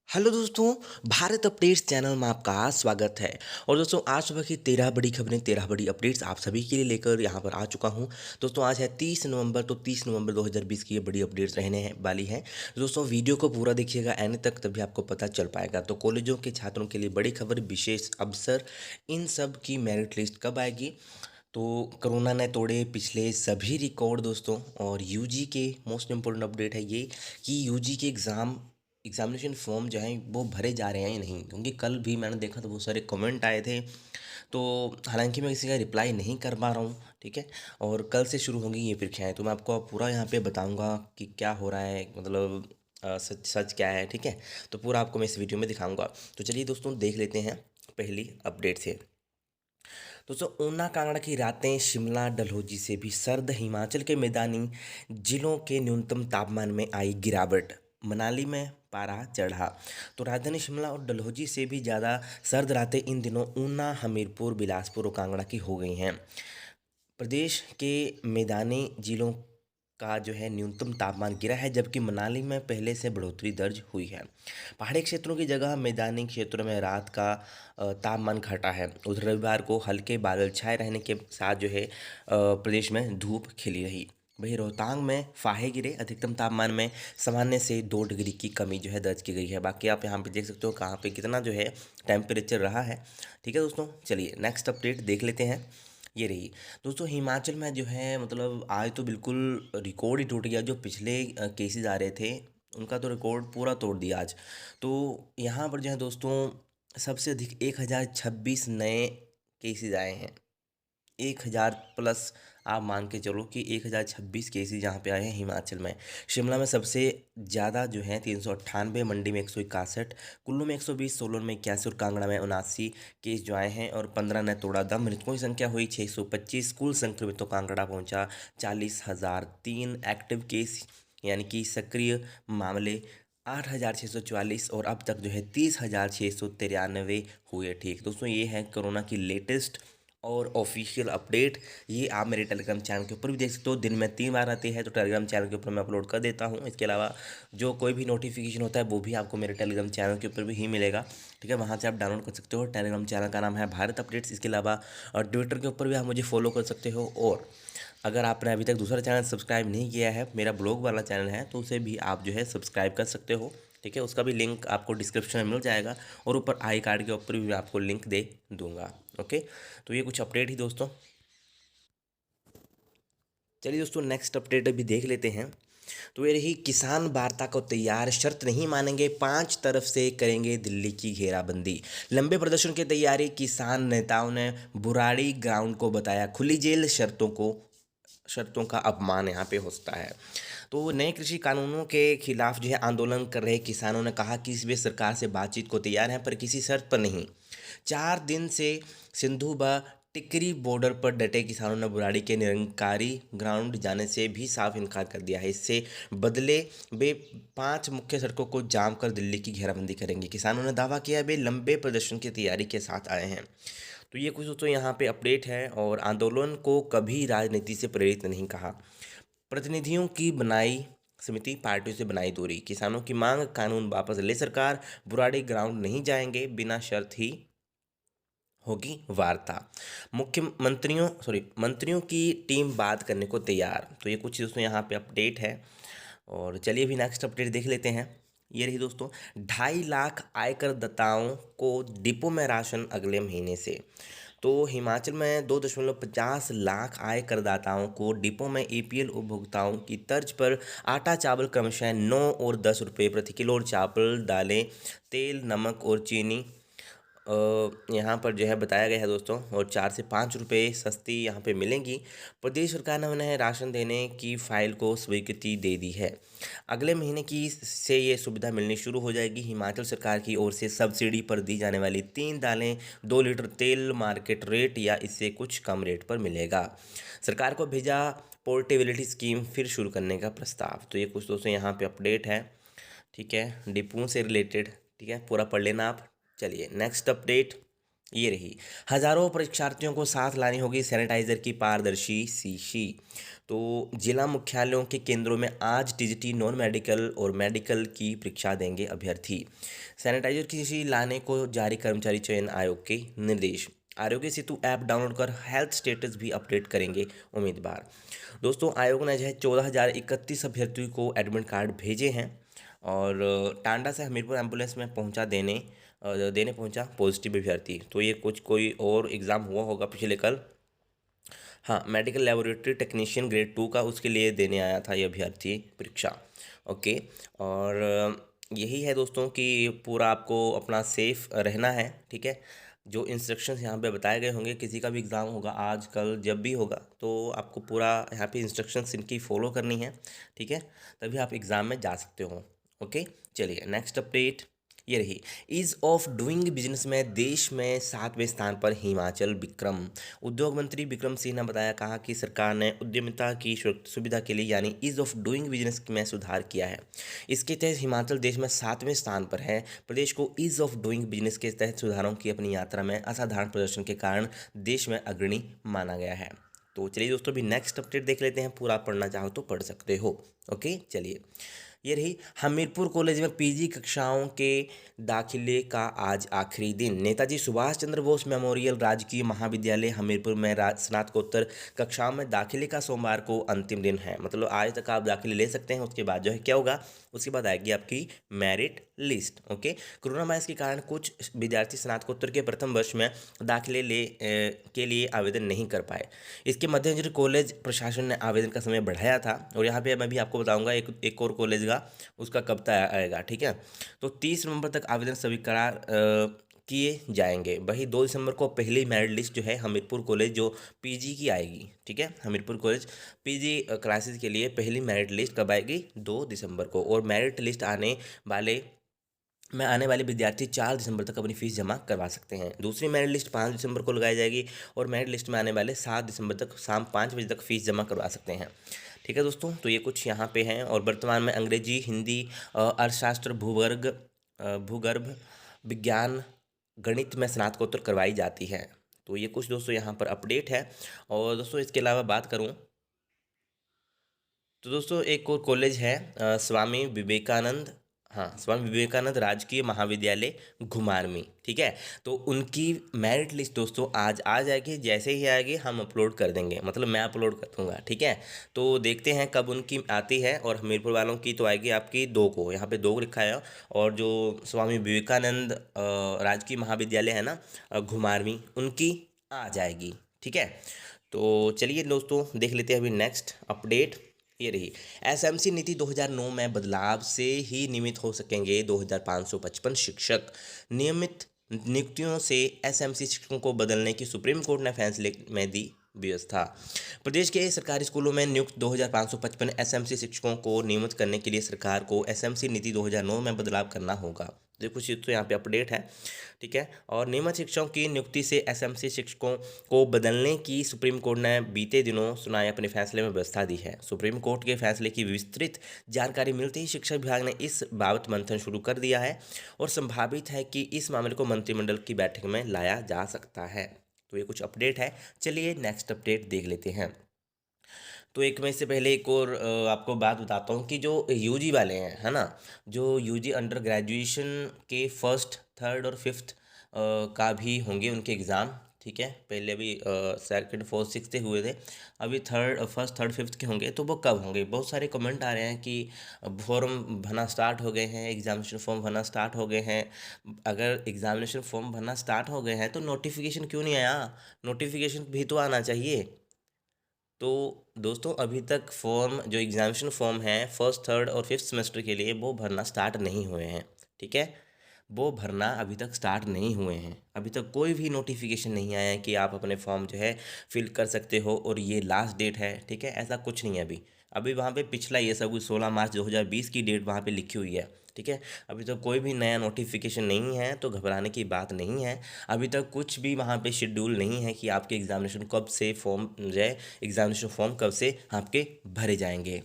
Hello दोस्तों, Bharat updates channel में आपका स्वागत है। और दोस्तों आज सुबह की 13 बड़ी खबरें 13 बड़ी अपडेट्स आप सभी के लिए लेकर यहाँ पर आ चुका हूँ। दोस्तों आज है 30 नवंबर, तो 30 नवंबर 2020 की ये बड़ी अपडेट्स रहने हैं वाली हैं। दोस्तों वीडियो को पूरा देखिएगा एंड तक, तभी आपको पता चल पाएगा। तो कॉलेजों के छात्रों के लिए बड़ी खबर, विशेष अवसर, इन सब की मेरिट लिस्ट कब आएगी। तो कोरोना ने तोड़े पिछले सभी रिकॉर्ड दोस्तों। और यूजी के मोस्ट इम्पोर्टेंट अपडेट है ये कि यूजी के एग्जामिनेशन फॉर्म जो है वो भरे जा रहे हैं या नहीं, क्योंकि कल भी मैंने देखा तो बहुत सारे कमेंट आए थे। तो हालांकि मैं किसी का रिप्लाई नहीं कर पा रहा हूँ, ठीक है। और कल से शुरू होंगी ये परीक्षाएं, तो मैं आपको अब पूरा यहाँ पे बताऊँगा कि क्या हो रहा है, मतलब सच सच क्या है, ठीक है। तो पूरा आपको मैं इस वीडियो में दिखाऊंगा। तो चलिए दोस्तों देख लेते हैं पहली अपडेट से। दोस्तों ऊना कांगड़ा की रातें शिमला डलहौजी से भी सर्द, हिमाचल के मैदानी जिलों के न्यूनतम तापमान में आई गिरावट, मनाली में पारा चढ़ा। तो राजधानी शिमला और डलहौजी से भी ज़्यादा सर्द रातें इन दिनों ऊना, हमीरपुर, बिलासपुर और कांगड़ा की हो गई हैं। प्रदेश के मैदानी जिलों का जो है न्यूनतम तापमान गिरा है, जबकि मनाली में पहले से बढ़ोतरी दर्ज हुई है। पहाड़ी क्षेत्रों की जगह मैदानी क्षेत्रों में रात का तापमान घटा है। उधर रविवार को हल्के बादल छाए रहने के साथ जो है प्रदेश में धूप खिली रही। वहीं रोहतांग में फाहे गिरे, अधिकतम तापमान में सामान्य से 2 डिग्री की कमी जो है दर्ज की गई है। बाकी आप यहाँ पे देख सकते हो कहाँ पे कितना जो है टेम्परेचर रहा है, ठीक है दोस्तों। चलिए नेक्स्ट अपडेट देख लेते हैं। ये रही दोस्तों, हिमाचल में जो है मतलब आज तो बिल्कुल रिकॉर्ड ही टूट गया। जो पिछले केसेस आ रहे थे उनका तो रिकॉर्ड पूरा तोड़ दिया आज। तो यहाँ पर जो है दोस्तों सबसे अधिक 1026 नए केसेस आए हैं। 1000 प्लस आप मान के चलो कि 1026 केसेज यहाँ पे आए हैं हिमाचल में। शिमला में सबसे ज़्यादा जो है 398, मंडी में 161, कुल्लू में 120, सोलन में 81 और कांगड़ा में 79 केस जो आए हैं। और 15 ने तोड़ा दम। मृतकों की संख्या हुई 625। कुल संक्रमितों का आंकड़ा पहुँचा 40,003। एक्टिव केस यानी कि सक्रिय मामले 8,644। और अब तक जो है 30,693 हुए ठीक। दोस्तों ये है कोरोना की लेटेस्ट और ऑफिशियल अपडेट। ये आप मेरे टेलीग्राम चैनल के ऊपर भी देख सकते हो। दिन में 3 बार आती है, तो टेलीग्राम चैनल के ऊपर मैं अपलोड कर देता हूँ। इसके अलावा जो कोई भी नोटिफिकेशन होता है वो भी आपको मेरे टेलीग्राम चैनल के ऊपर भी ही मिलेगा, ठीक है। वहाँ से आप डाउनलोड कर सकते हो। टेलीग्राम चैनल का नाम है भारत अपडेट्स। इसके अलावा ट्विटर के ऊपर भी आप मुझे फॉलो कर सकते हो। और अगर आपने अभी तक दूसरा चैनल सब्सक्राइब नहीं किया है, मेरा ब्लॉग वाला चैनल है, तो उसे भी आप जो है सब्सक्राइब कर सकते हो, ठीक है। उसका भी लिंक आपको डिस्क्रिप्शन में मिल जाएगा। और ऊपर आई कार्ड के ऊपर भी आपको लिंक दे दूंगा, ओके। तो ये कुछ अपडेट ही दोस्तों। चलिए दोस्तों नेक्स्ट अपडेट अभी देख लेते हैं। तो ये रही किसान वार्ता को तैयार, शर्त नहीं मानेंगे, 5 तरफ से करेंगे दिल्ली की घेराबंदी। लंबे प्रदर्शन की तैयारी, किसान नेताओं ने बुराड़ी ग्राउंड को बताया खुली जेल, शर्तों का अपमान यहाँ पे होता है। तो नए कृषि कानूनों के खिलाफ जो है आंदोलन कर रहे किसानों ने कहा कि वे सरकार से बातचीत को तैयार हैं, पर किसी शर्त पर नहीं। 4 दिन से सिंधु व टिकरी बॉर्डर पर डटे किसानों ने बुराड़ी के निरंकारी ग्राउंड जाने से भी साफ इनकार कर दिया है। इससे बदले वे 5 मुख्य सड़कों को जाम कर दिल्ली की घेराबंदी करेंगे। किसानों ने दावा किया वे लंबे प्रदर्शन की तैयारी के साथ आए हैं। तो ये कुछ दोस्तों यहाँ पे अपडेट है। और आंदोलन को कभी राजनीति से प्रेरित नहीं कहा। प्रतिनिधियों की बनाई समिति, पार्टियों से बनाई दूरी। किसानों की मांग, कानून वापस ले सरकार, बुराड़ी ग्राउंड नहीं जाएंगे, बिना शर्त ही होगी वार्ता। मंत्रियों की टीम बात करने को तैयार। तो ये कुछ दोस्तों यहाँ पे अपडेट है। और चलिए अभी नेक्स्ट अपडेट देख लेते हैं। ये रही दोस्तों, 2.5 लाख आयकर दाताओं को डिपो में राशन अगले महीने से। तो हिमाचल में 2.50 लाख आय करदाताओं को डिपो में एपीएल उपभोक्ताओं की तर्ज पर आटा चावल क्रमशः 9 और 10 रुपये प्रति किलो, और चावल, दालें, तेल, नमक और चीनी यहाँ पर जो है बताया गया है दोस्तों। और 4 से 5 रुपये सस्ती यहाँ पे मिलेंगी। प्रदेश सरकार ने उन्हें राशन देने की फाइल को स्वीकृति दे दी है। अगले महीने की से ये सुविधा मिलनी शुरू हो जाएगी। हिमाचल सरकार की ओर से सब्सिडी पर दी जाने वाली 3 दालें, 2 लीटर तेल मार्केट रेट या इससे कुछ कम रेट पर मिलेगा। सरकार को भेजा पोर्टेबिलिटी स्कीम फिर शुरू करने का प्रस्ताव। तो ये कुछ दोस्तों यहाँ पे अपडेट है, ठीक है, डिपुओं से रिलेटेड, ठीक है। पूरा पढ़ लेना आप। चलिए नेक्स्ट अपडेट ये रही। हजारों परीक्षार्थियों को साथ लानी होगी सैनिटाइजर की पारदर्शी शीशी। तो जिला मुख्यालयों के केंद्रों में आज टीजीटी नॉन मेडिकल और मेडिकल की परीक्षा देंगे अभ्यर्थी। सैनिटाइजर की शीशी लाने को जारी कर्मचारी चयन आयोग के निर्देश। आरोग्य सेतु ऐप डाउनलोड कर हेल्थ स्टेटस भी अपडेट करेंगे उम्मीदवार। दोस्तों आयोग ने जो है 14,031 अभ्यर्थियों को एडमिट कार्ड भेजे हैं। और टांडा से हमीरपुर एम्बुलेंस में देने पहुंचा पॉजिटिव अभ्यर्थी। तो ये कुछ कोई और एग्ज़ाम हुआ होगा पिछले कल। हाँ, मेडिकल लेबोरेटरी टेक्नीशियन ग्रेड 2 का उसके लिए देने आया था ये अभ्यर्थी परीक्षा। ओके। और यही है दोस्तों कि पूरा आपको अपना सेफ रहना है, ठीक है। जो इंस्ट्रक्शंस यहाँ पे बताए गए होंगे, किसी का भी एग्ज़ाम होगा आज कल जब भी होगा, तो आपको पूरा यहाँ पे इंस्ट्रक्शंस इनकी फॉलो करनी है, ठीक है। तभी आप एग्ज़ाम में जा सकते हो। ओके, चलिए नेक्स्ट अपडेट ये रही। ईज़ ऑफ डूइंग बिजनेस में देश में 7वें स्थान पर हिमाचल विक्रम। उद्योग मंत्री विक्रम सिंह ने बताया, कहा कि सरकार ने उद्यमिता की सुविधा के लिए यानी ईज़ ऑफ डूइंग बिजनेस में सुधार किया है। इसके तहत हिमाचल देश में 7वें स्थान पर है। प्रदेश को ईज़ ऑफ डूइंग बिजनेस के तहत सुधारों की अपनी यात्रा में असाधारण प्रदर्शन के कारण देश में अग्रणी माना गया है। तो चलिए दोस्तों अभी नेक्स्ट अपडेट देख लेते हैं। पूरा पढ़ना चाहो तो पढ़ सकते हो। ओके, चलिए ये रही। हमीरपुर कॉलेज में पीजी कक्षाओं के दाखिले का आज आखिरी दिन। नेताजी सुभाष चंद्र बोस मेमोरियल राजकीय महाविद्यालय हमीरपुर में स्नातकोत्तर कक्षाओं में दाखिले का सोमवार को अंतिम दिन है। मतलब आज तक आप दाखिले ले सकते हैं। उसके बाद जो है क्या होगा, उसके बाद आएगी आपकी merit list. Okay, corona virus के कारण कुछ विद्यार्थी स्नातकोत्तर के प्रथम वर्ष में दाखिले के लिए आवेदन नहीं कर पाए। इसके मद्देनजर कॉलेज प्रशासन ने आवेदन का समय बढ़ाया था। और यहाँ पे मैं भी आपको बताऊंगा एक और कॉलेज का उसका कब तक आएगा, ठीक है। तो 30 नवंबर तक आवेदन स्वीकार किए जाएंगे। वही 2 दिसंबर को पहली मेरिट लिस्ट जो है हमीरपुर कॉलेज जो पीजी की आएगी, ठीक है। हमीरपुर कॉलेज पीजी क्लासेस के लिए पहली मेरिट लिस्ट कब आएगी, 2 दिसंबर को। और मेरिट लिस्ट आने वाले विद्यार्थी 4 दिसंबर तक अपनी फीस जमा करवा सकते हैं। दूसरी मेरिट लिस्ट 5 दिसंबर को लगाई जाएगी। और मेरिट लिस्ट में आने वाले 7 दिसंबर तक शाम 5 बजे तक फीस जमा करवा सकते हैं, ठीक है दोस्तों। तो ये कुछ यहाँ पे हैं। और वर्तमान में अंग्रेजी, हिंदी, अर्थशास्त्र, भूगर्भ विज्ञान, गणित में स्नातकोत्तर करवाई जाती है। तो ये कुछ दोस्तों यहाँ पर अपडेट है। और दोस्तों इसके अलावा बात करूँ तो दोस्तों एक और कॉलेज है स्वामी विवेकानंद। हाँ, स्वामी विवेकानंद राजकीय महाविद्यालय घुमारवी, ठीक है। तो उनकी मेरिट लिस्ट दोस्तों आज आ जाएगी। जैसे ही आएगी हम अपलोड कर देंगे, मतलब मैं अपलोड कर दूँगा, ठीक है। तो देखते हैं कब उनकी आती है। और हमीरपुर वालों की तो आएगी आपकी 2 को, यहाँ पे 2 को लिखा है। और जो स्वामी विवेकानंद राजकीय महाविद्यालय है ना घुमारवी, उनकी आ जाएगी, ठीक है। तो चलिए दोस्तों देख लेते हैं अभी नेक्स्ट अपडेट ये रही। एसएमसी नीति 2009 में बदलाव से ही नियमित हो सकेंगे 2555 शिक्षक। नियमित नियुक्तियों से एसएमसी शिक्षकों को बदलने की सुप्रीम कोर्ट ने फैसले में दी व्यवस्था। प्रदेश के सरकारी स्कूलों में नियुक्त 2555 एसएमसी शिक्षकों को नियमित करने के लिए सरकार को एसएमसी नीति 2009 में बदलाव करना होगा। देखो तो यहाँ पे अपडेट है, ठीक है। और नियमित शिक्षकों की नियुक्ति से एसएमसी शिक्षकों को बदलने की सुप्रीम कोर्ट ने बीते दिनों सुनाए अपने फैसले में व्यवस्था दी है। सुप्रीम कोर्ट के फैसले की विस्तृत जानकारी मिलते ही शिक्षा विभाग ने इस बाबत मंथन शुरू कर दिया है। और संभावित है कि इस मामले को मंत्रिमंडल की बैठक में लाया जा सकता है। तो ये कुछ अपडेट है। चलिए नेक्स्ट अपडेट देख लेते हैं। तो एक मैं इससे पहले एक और आपको बात बताता हूँ कि जो यूजी वाले हैं, है ना, जो यूजी अंडर ग्रेजुएशन के फर्स्ट, थर्ड और फिफ्थ का भी होंगे उनके एग्ज़ाम, ठीक है। पहले अभी सेकंड, फोर्थ, सिक्स्थ हुए थे। अभी फर्स्ट, थर्ड, फिफ्थ के होंगे। तो वो कब होंगे? बहुत सारे कमेंट आ रहे हैं कि फॉर्म भरना स्टार्ट हो गए हैं, एग्जामिनेशन फॉर्म भरना स्टार्ट हो गए हैं। अगर एग्जामिनेशन फॉर्म भरना स्टार्ट हो गए हैं तो नोटिफिकेशन क्यों नहीं आया? नोटिफिकेशन भी तो आना चाहिए। तो दोस्तों अभी तक फॉर्म जो एग्जामिनेशन फॉर्म है फर्स्ट, थर्ड और फिफ्थ सेमेस्टर के लिए वो भरना स्टार्ट नहीं हुए हैं, ठीक है। वो भरना अभी तक स्टार्ट नहीं हुए हैं। अभी तक कोई भी नोटिफिकेशन नहीं आया है कि आप अपने फॉर्म जो है फिल कर सकते हो और ये लास्ट डेट है, ठीक है। ऐसा कुछ नहीं है अभी। अभी वहाँ पे पिछला ये सब कुछ 16 मार्च 2020 की डेट वहाँ पे लिखी हुई है, ठीक है। अभी तक कोई भी नया नोटिफिकेशन नहीं है, तो घबराने की बात नहीं है। अभी तक कुछ भी वहाँ पे शेड्यूल नहीं है कि आपके एग्जामिनेशन कब से फॉर्म जो है एग्जामिनेशन फॉर्म कब से आपके भरे जाएंगे,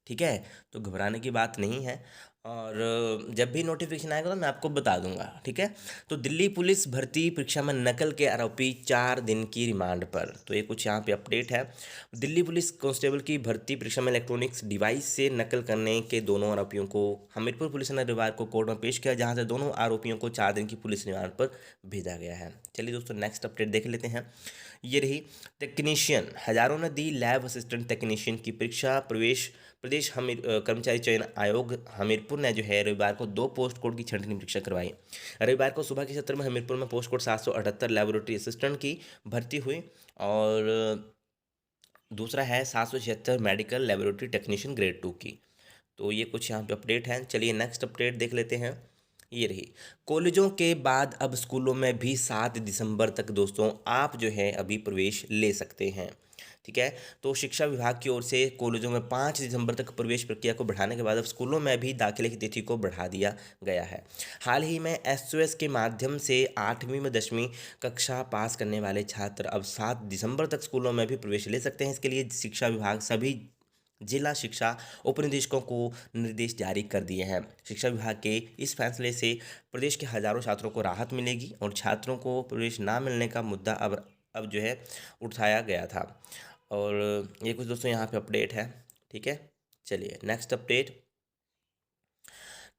ठीक है। तो घबराने की बात नहीं है। और जब भी नोटिफिकेशन आएगा तो मैं आपको बता दूंगा, ठीक है। तो दिल्ली पुलिस भर्ती परीक्षा में नकल के आरोपी 4 दिन की रिमांड पर, तो ये कुछ यहाँ पे अपडेट है। दिल्ली पुलिस कांस्टेबल की भर्ती परीक्षा में इलेक्ट्रॉनिक्स डिवाइस से नकल करने के दोनों आरोपियों को हमीरपुर पुलिस ने रविवार को कोर्ट में पेश किया, जहाँ से दोनों आरोपियों को 4 दिन की पुलिस रिमांड पर भेजा गया है। चलिए दोस्तों, नेक्स्ट अपडेट देख लेते हैं। ये रही टेक्नीशियन, हजारों ने दी लैब असिस्टेंट टेक्नीशियन की परीक्षा। प्रदेश कर्मचारी चयन आयोग हमीरपुर ने जो है रविवार को 2 पोस्ट कोड की छंटनी परीक्षा करवाई। रविवार को सुबह के सत्र में हमीरपुर में पोस्ट कोड 778 लेबोरेटरी असिस्टेंट की भर्ती हुई और दूसरा है 776 मेडिकल लेबोरेटरी टेक्नीशियन ग्रेड 2 की। तो ये कुछ यहाँ पे अपडेट हैं। चलिए नेक्स्ट अपडेट देख लेते हैं। ये रही कॉलेजों के बाद अब स्कूलों में भी 7 दिसंबर तक दोस्तों आप जो है अभी प्रवेश ले सकते हैं, ठीक है। तो शिक्षा विभाग की ओर से कॉलेजों में 5 दिसंबर तक प्रवेश प्रक्रिया को बढ़ाने के बाद अब स्कूलों में भी दाखिले की तिथि को बढ़ा दिया गया है। हाल ही में एसओएस के माध्यम से 8वीं में 10वीं कक्षा पास करने वाले छात्र अब 7 दिसंबर तक स्कूलों में भी प्रवेश ले सकते हैं। इसके लिए शिक्षा विभाग सभी जिला शिक्षा उपनिदेशकों को निर्देश जारी कर दिए हैं। शिक्षा विभाग के इस फैसले से प्रदेश के हजारों छात्रों को राहत मिलेगी और छात्रों को प्रवेश ना मिलने का मुद्दा अब जो है उठाया गया था। और ये कुछ दोस्तों यहाँ पे अपडेट है, ठीक है। चलिए नेक्स्ट अपडेट।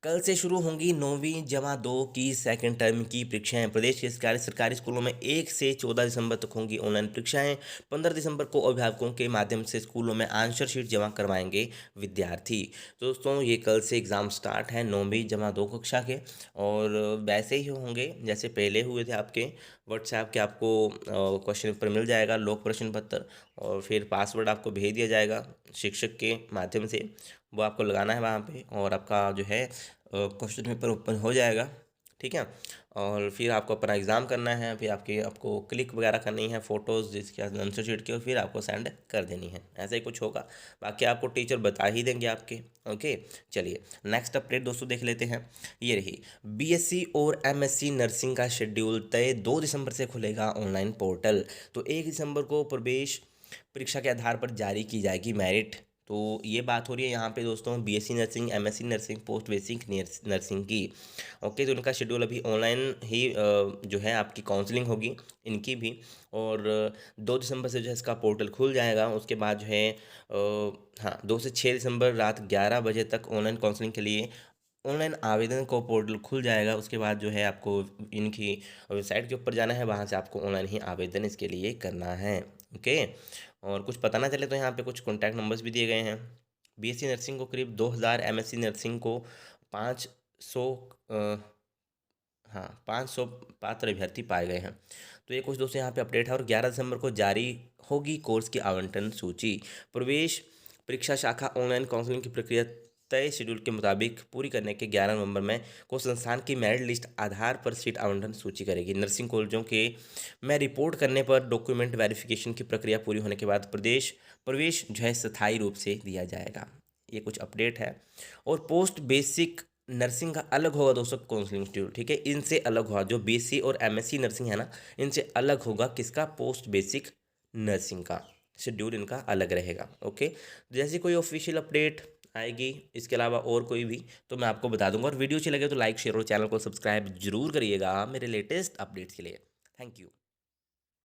कल से शुरू होंगी 9वीं-2 की सेकंड टर्म की परीक्षाएं। प्रदेश के सरकारी स्कूलों में 1 से 14 दिसंबर तक होंगी ऑनलाइन परीक्षाएं। 15 दिसंबर को अभिभावकों के माध्यम से स्कूलों में आंसर शीट जमा करवाएंगे विद्यार्थी। तो दोस्तों ये कल से एग्ज़ाम स्टार्ट है 9वीं-2 कक्षा के, और वैसे ही होंगे जैसे पहले हुए थे। आपके व्हाट्सएप के आपको क्वेश्चन पेपर मिल जाएगा, लोक प्रश्न पत्र, और फिर पासवर्ड आपको भेज दिया जाएगा शिक्षक के माध्यम से। वो आपको लगाना है वहाँ पे और आपका जो है क्वेश्चन पेपर ओपन हो जाएगा, ठीक है। और फिर आपको अपना एग्ज़ाम करना है, फिर आपको क्लिक वगैरह करनी है फ़ोटोज़ जिसके आंसर शीट की, और फिर आपको सेंड कर देनी है। ऐसा ही कुछ होगा, बाकी आपको टीचर बता ही देंगे आपके। ओके, चलिए नेक्स्ट अपडेट दोस्तों देख लेते हैं। ये रही बीएससी और एमएससी नर्सिंग का शेड्यूल तय, 2 दिसंबर से खुलेगा ऑनलाइन पोर्टल। तो 1 दिसंबर को प्रवेश परीक्षा के आधार पर जारी की जाएगी मेरिट। तो ये बात हो रही है यहाँ पे दोस्तों BSc nursing, MSc nursing, post basic nursing की। ओके, तो इनका शेड्यूल अभी ऑनलाइन ही जो है आपकी काउंसलिंग होगी इनकी भी, और 2 दिसंबर से जो है इसका पोर्टल खुल जाएगा। उसके बाद जो है हाँ 2 से 6 दिसंबर रात 11 बजे तक ऑनलाइन काउंसलिंग के लिए ऑनलाइन आवेदन को पोर्टल खुल जाएगा। उसके बाद जो है आपको इनकी वेबसाइट के ऊपर जाना है, वहाँ से आपको ऑनलाइन ही आवेदन इसके लिए करना है। ओके, और कुछ पता ना चले तो यहाँ पे कुछ कॉन्टैक्ट नंबर्स भी दिए गए हैं। बीएससी नर्सिंग को करीब 2000, एमएससी नर्सिंग को 500 हाँ 500 पात्र अभ्यर्थी पाए गए हैं। तो ये कुछ दोस्तों यहाँ पे अपडेट है। और 11 दिसंबर को जारी होगी कोर्स की आवंटन सूची। प्रवेश परीक्षा शाखा ऑनलाइन काउंसलिंग की प्रक्रिया तय शेड्यूल के मुताबिक पूरी करने के 11 नवंबर में को संस्थान की मेरिट लिस्ट आधार पर सीट आवंटन सूची करेगी। नर्सिंग कॉलेजों के में रिपोर्ट करने पर डॉक्यूमेंट वेरिफिकेशन की प्रक्रिया पूरी होने के बाद प्रवेश जो है स्थायी रूप से दिया जाएगा। ये कुछ अपडेट है। और पोस्ट बेसिक नर्सिंग का अलग होगा दोस्तों काउंसलिंग शेड्यूल, ठीक है। इनसे अलग होगा जो बीएससी और एमएससी नर्सिंग है ना, इनसे अलग होगा किसका, पोस्ट बेसिक नर्सिंग का शेड्यूल इनका अलग रहेगा। ओके, जैसे कोई ऑफिशियल अपडेट आएगी इसके अलावा और कोई भी तो मैं आपको बता दूंगा। और वीडियो अच्छी लगे तो लाइक शेयर और चैनल को सब्सक्राइब जरूर करिएगा मेरे लेटेस्ट अपडेट्स के लिए। Thank you.